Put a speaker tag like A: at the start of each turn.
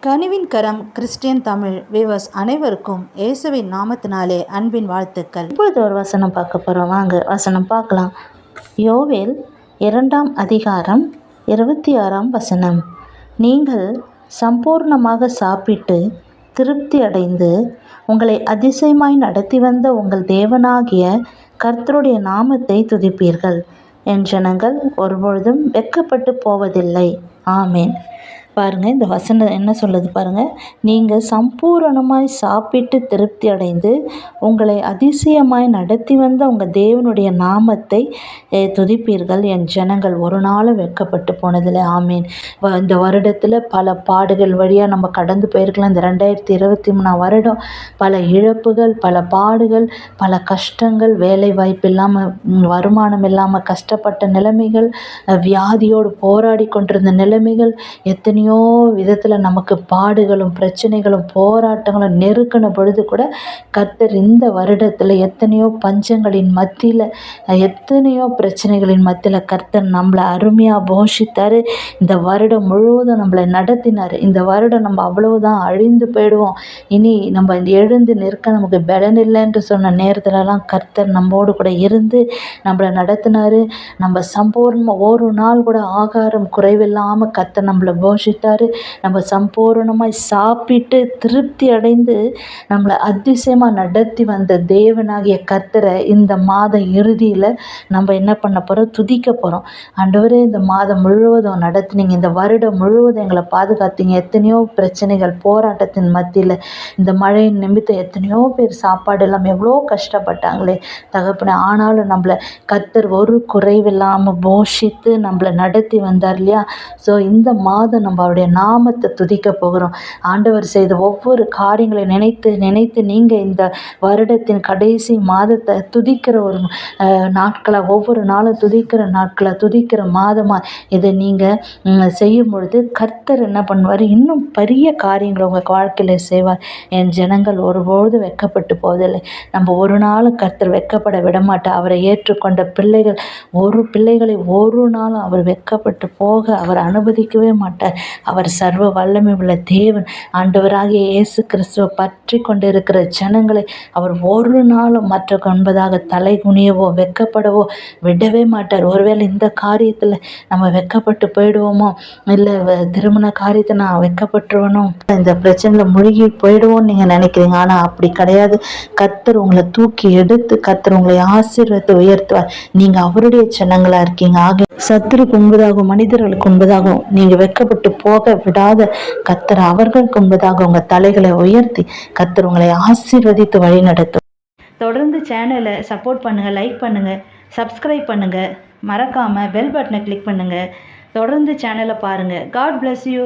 A: கனிவின் கரம் Christian Tamil viewers அனைவருக்கும் இயேசுவின் நாமத்தினாலே அன்பின் வாழ்த்துக்கள்.
B: இப்பொழுது ஒரு வசனம் பார்க்க போகிறோம். வாங்க வசனம் பார்க்கலாம். யோவேல் 2ஆம் அதிகாரம் 26ஆம் வசனம். நீங்கள் சம்பூர்ணமாக சாப்பிட்டு திருப்தி அடைந்து உங்களை அதிசயமாய் நடத்தி வந்த உங்கள் தேவனாகிய கர்த்தருடைய நாமத்தை துதிப்பீர்கள். என் ஜனங்கள் ஒருபொழுதும் வெட்கப்பட்டு போவதில்லை. ஆமேன். பாருங்கள், இந்த வசனம் என்ன சொல்லுது பாருங்கள். நீங்கள் சம்பூரணமாய் சாப்பிட்டு திருப்தி அடைந்து உங்களை அதிசயமாய் நடத்தி வந்த உங்கள் தேவனுடைய நாமத்தை துதிப்பீர்கள். என் ஜனங்கள் ஒரு நாளும் வெட்கப்பட்டு போனதில்லை. ஆமீன். இந்த வருடத்தில் பல பாடுகள் வழியாக நம்ம கடந்து போயிருக்கலாம். இந்த 2023 வருடம் பல இழப்புகள், பல பாடுகள், பல கஷ்டங்கள், வேலை வாய்ப்பு இல்லாமல், வருமானம் இல்லாமல் கஷ்டப்பட்ட நிலைமைகள், வியாதியோடு போராடி கொண்டிருந்த நிலைமைகள், எத்தனையோ விதத்தில் நமக்கு பாடுகளும் பிரச்சனைகளும் போராட்டங்களும் நெருக்கின பொழுது கூட கர்த்தர் இந்த வருடத்தில் எத்தனையோ பஞ்சங்களின் மத்தியில், எத்தனையோ பிரச்சனைகளின் மத்தியில் கர்த்தர் நம்மளை அருமையாக போஷித்தார். இந்த வருடம் முழுவதும் நம்மளை நடத்தினார். இந்த வருடம் நம்ம அவ்வளவுதான் அழிந்து போயிடுவோம், இனி நம்ம எழுந்து நிற்க நமக்கு பலன் இல்லைன்னு சொன்ன நேரத்துலலாம் கர்த்தர் நம்மோடு கூட இருந்து நம்மளை நடத்தினார். நம்ம சம்பூர்ணமாக ஒரு நாள் கூட ஆகாரம் குறைவில்லாமல் கர்த்தர் நம்மளை போஷித்தார். நம்ம சம்பூர்ணமாய் சாப்பிட்டு திருப்தி அடைந்து நம்மளை அதிசயமாக நடத்தி வந்த தேவனாகிய கர்த்தரை இந்த மாதம் இறுதியில் நம்ம என்ன பண்ண போகிறோம்? துதிக்க போகிறோம். ஆண்டவரே, இந்த மாதம் முழுவதும் நடத்துனீங்க, இந்த வருடம் முழுவதும் எங்களை பாதுகாத்தீங்க. எத்தனையோ பிரச்சனைகள் போராட்டத்தின் மத்தியில், இந்த மழையின் நிமித்தம் எத்தனையோ பேர் சாப்பாடு இல்லாமல் எவ்வளோ கஷ்டப்பட்டாங்களே தகப்பனே. ஆனாலும் நம்மளை கர்த்தர் ஒரு குறைவில்லாமல் போஷித்து நம்மளை நடத்தி வந்தார் இல்லையா? ஸோ இந்த மாதம் நம்ம அவருடைய நாமத்தை துதிக்க போகிறோம். ஆண்டவர் செய்த ஒவ்வொரு காரியங்களை நினைத்து நினைத்து நீங்கள் இந்த வருடத்தின் கடைசி மாதத்தை துதிக்கிற ஒரு நாட்களாக, ஒவ்வொரு நாளும் துதிக்கிற நாட்களாக, துதிக்கிற மாதமாக இதை நீங்கள் செய்யும் பொழுது கர்த்தர் என்ன பண்ணுவார்? இன்னும் பெரிய காரியங்களை உங்கள் வாழ்க்கையில் செய்வார். என் ஜனங்கள் ஒருபோது வெட்கப்பட்டு போவதில்லை. நம்ம ஒரு நாளும் கர்த்தர் வெட்கப்பட விடமாட்டார். அவரை ஏற்றுக்கொண்ட பிள்ளைகளை ஒரு நாளும் அவர் வெட்கப்பட்டு போக அவர் அனுமதிக்கவே மாட்டார். அவர் சர்வ வல்லமை உள்ள தேவன். ஆண்டவராகிய இயேசு கிறிஸ்துவை பற்றி கொண்டு இருக்கிற ஜனங்களை அவர் ஒரு நாளும் மற்ற என்பதாக தலை குனியவோ வெட்கப்படவோ விடவே மாட்டார். ஒருவேளை இந்த காரியத்தில் நம்ம வெட்கப்பட்டு போயிடுவோமோ, இல்லை திருமண காரியத்தை நான் வெட்கப்பட்டுருவனோ, இந்த பிரச்சனையில் முழுகி போயிடுவோன்னு நீங்கள் நினைக்கிறீங்க. ஆனால் அப்படி கிடையாது. கர்த்தர் உங்களை தூக்கி எடுத்து கர்த்தர் உங்களை ஆசீர்வதித்து உயர்த்துவார். நீங்கள் அவருடைய ஜனங்களாக இருக்கீங்க. ஆக சத்துருக்கு உண்பதாகவும் மனிதர்களுக்கு உண்பதாகவும் நீங்கள் வெட்கப்பட்டு போக விடாத கர்த்தர் அவர்களுக்கு உண்பதாக உங்கள் தலைகளை உயர்த்தி கர்த்தர் உங்களை ஆசீர்வதித்து வழி நடத்தும்.
A: தொடர்ந்து சேனலை சப்போர்ட் பண்ணுங்கள், லைக் பண்ணுங்கள், சப்ஸ்கிரைப் பண்ணுங்கள், மறக்காமல் பெல் பட்டனை கிளிக் பண்ணுங்கள். தொடர்ந்து சேனலை பாருங்கள். God bless you.